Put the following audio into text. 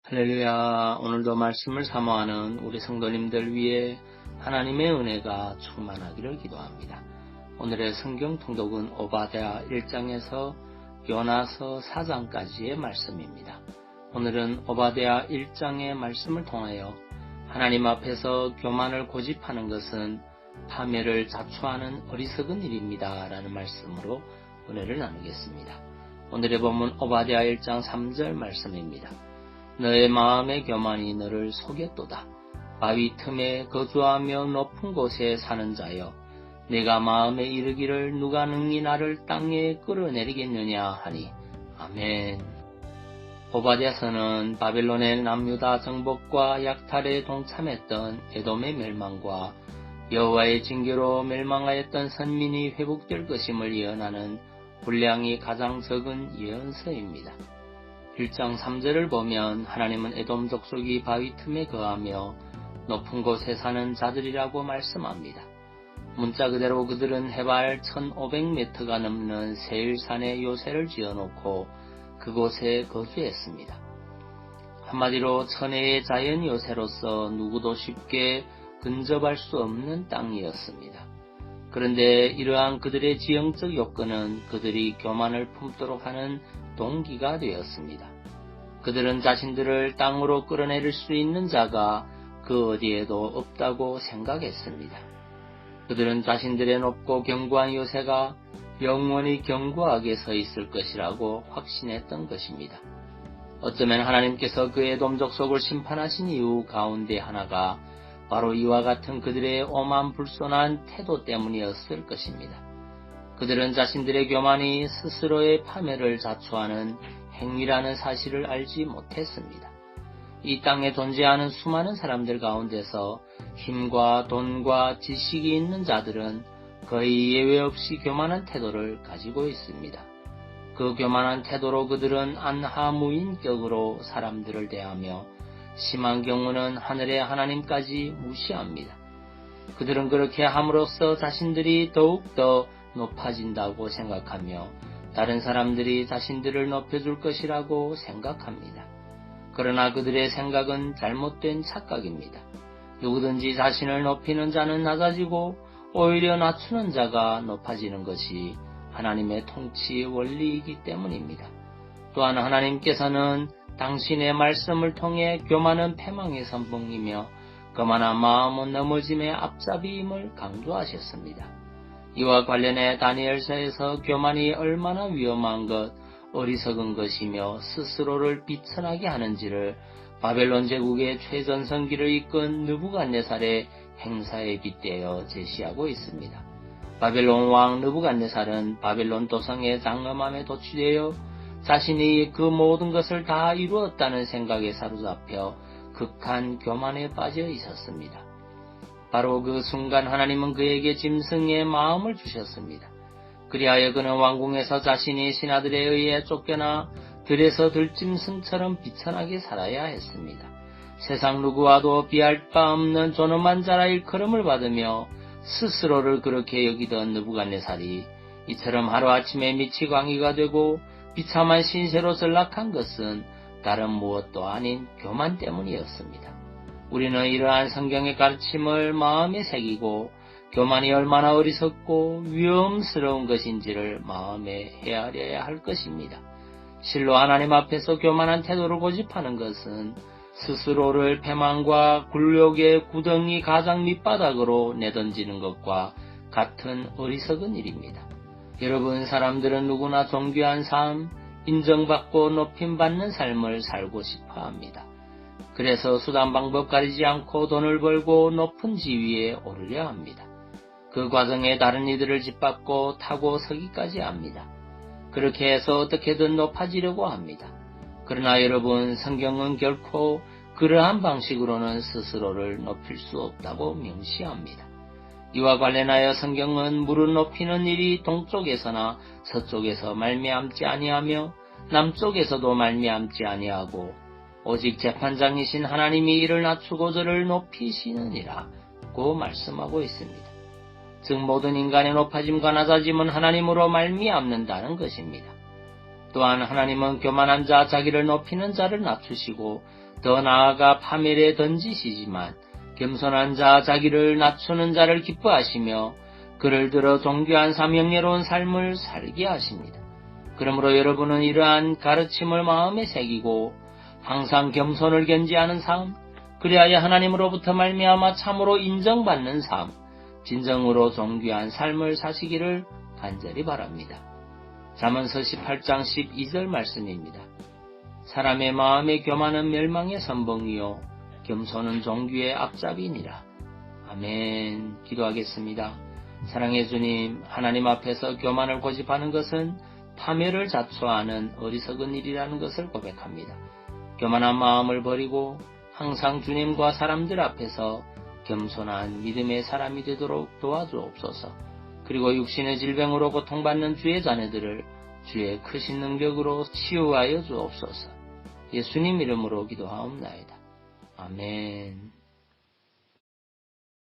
할렐루야. 오늘도 말씀을 사모하는 우리 성도님들 위해 하나님의 은혜가 충만하기를 기도합니다. 오늘의 성경 통독은 오바댜 1장에서 요나서 4장까지의 말씀입니다. 오늘은 오바댜 1장의 말씀을 통하여 하나님 앞에서 교만을 고집하는 것은 파멸을 자초하는 어리석은 일입니다 라는 말씀으로 은혜를 나누겠습니다. 오늘의 본문 오바댜 1장 3절 말씀입니다. 너의 마음의 교만이 너를 속였도다. 바위 틈에 거주하며 높은 곳에 사는 자여, 내가 마음에 이르기를 누가 능히 나를 땅에 끌어내리겠느냐 하니. 아멘. 오바댜서는 바벨론의 남유다 정복과 약탈에 동참했던 에돔의 멸망과 여호와의 징계로 멸망하였던 선민이 회복될 것임을 예언하는 분량이 가장 적은 예언서입니다. 1장 3절을 보면 하나님은 에돔 족속이 바위 틈에 거하며 높은 곳에 사는 자들이라고 말씀합니다. 문자 그대로 그들은 해발 1500m가 넘는 세일산에 요새를 지어놓고 그곳에 거주했습니다. 한마디로 천혜의 자연 요새로서 누구도 쉽게 근접할 수 없는 땅이었습니다. 그런데 이러한 그들의 지형적 요건은 그들이 교만을 품도록 하는 동기가 되었습니다. 그들은 자신들을 땅으로 끌어내릴 수 있는 자가 그 어디에도 없다고 생각했습니다. 그들은 자신들의 높고 견고한 요새가 영원히 견고하게 서 있을 것이라고 확신했던 것입니다. 어쩌면 하나님께서 그 에돔 족속을 심판하신 이유 가운데 하나가 바로 이와 같은 그들의 오만 불손한 태도 때문이었을 것입니다. 그들은 자신들의 교만이 스스로의 파멸을 자초하는 행위라는 사실을 알지 못했습니다. 이 땅에 존재하는 수많은 사람들 가운데서 힘과 돈과 지식이 있는 자들은 거의 예외 없이 교만한 태도를 가지고 있습니다. 그 교만한 태도로 그들은 안하무인격으로 사람들을 대하며 심한 경우는 하늘의 하나님까지 무시합니다. 그들은 그렇게 함으로써 자신들이 더욱더 높아진다고 생각하며 다른 사람들이 자신들을 높여줄 것이라고 생각합니다. 그러나 그들의 생각은 잘못된 착각입니다. 누구든지 자신을 높이는 자는 낮아지고 오히려 낮추는 자가 높아지는 것이 하나님의 통치 원리이기 때문입니다. 또한 하나님께서는 당신의 말씀을 통해 교만은 패망의 선봉이며 거만한 마음은 넘어짐의 앞잡이임을 강조하셨습니다. 이와 관련해 다니엘서에서 교만이 얼마나 위험한 것, 어리석은 것이며 스스로를 비천하게 하는지를 바벨론 제국의 최전성기를 이끈 느부갓네살의 행사에 빗대어 제시하고 있습니다. 바벨론 왕 느부갓네살은 바벨론 도성의 장엄함에 도취되어 자신이 그 모든 것을 다 이루었다는 생각에 사로잡혀 극한 교만에 빠져 있었습니다. 바로 그 순간 하나님은 그에게 짐승의 마음을 주셨습니다. 그리하여 그는 왕궁에서 자신이 신하들에 의해 쫓겨나 들에서 들짐승처럼 비천하게 살아야 했습니다. 세상 누구와도 비할 바 없는 존엄한 자라 일컬음을 받으며 스스로를 그렇게 여기던 느부갓네살이 이처럼 하루아침에 빛이 광기가 되고 비참한 신세로 전락한 것은 다른 무엇도 아닌 교만 때문이었습니다. 우리는 이러한 성경의 가르침을 마음에 새기고 교만이 얼마나 어리석고 위험스러운 것인지를 마음에 헤아려야 할 것입니다. 실로 하나님 앞에서 교만한 태도를 고집하는 것은 스스로를 패망과 굴욕의 구덩이 가장 밑바닥으로 내던지는 것과 같은 어리석은 일입니다. 여러분, 사람들은 누구나 존귀한 삶, 인정받고 높임받는 삶을 살고 싶어 합니다. 그래서 수단 방법 가리지 않고 돈을 벌고 높은 지위에 오르려 합니다. 그 과정에 다른 이들을 짓밟고 타고 서기까지 합니다. 그렇게 해서 어떻게든 높아지려고 합니다. 그러나 여러분, 성경은 결코 그러한 방식으로는 스스로를 높일 수 없다고 명시합니다. 이와 관련하여 성경은 무릎 높이는 일이 동쪽에서나 서쪽에서 말미암지 아니하며 남쪽에서도 말미암지 아니하고 오직 재판장이신 하나님이 이를 낮추고 저를 높이시느니라고 말씀하고 있습니다. 즉 모든 인간의 높아짐과 낮아짐은 하나님으로 말미암는다는 것입니다. 또한 하나님은 교만한 자, 자기를 높이는 자를 낮추시고 더 나아가 파멸에 던지시지만 겸손한 자, 자기를 낮추는 자를 기뻐하시며 그를 들어 존귀한 사명예로운 삶을 살게 하십니다. 그러므로 여러분은 이러한 가르침을 마음에 새기고 항상 겸손을 견지하는 삶, 그리하여 하나님으로부터 말미암아 참으로 인정받는 삶, 진정으로 존귀한 삶을 사시기를 간절히 바랍니다. 잠언서 18장 12절 말씀입니다. 사람의 마음의 교만은 멸망의 선봉이요 겸손은 존귀의 앞잡이니라. 아멘. 기도하겠습니다. 사랑의 주님, 하나님 앞에서 교만을 고집하는 것은 파멸을 자초하는 어리석은 일이라는 것을 고백합니다. 교만한 마음을 버리고 항상 주님과 사람들 앞에서 겸손한 믿음의 사람이 되도록 도와주옵소서. 그리고 육신의 질병으로 고통받는 주의 자녀들을 주의 크신 능력으로 치유하여 주옵소서. 예수님 이름으로 기도하옵나이다. 아멘.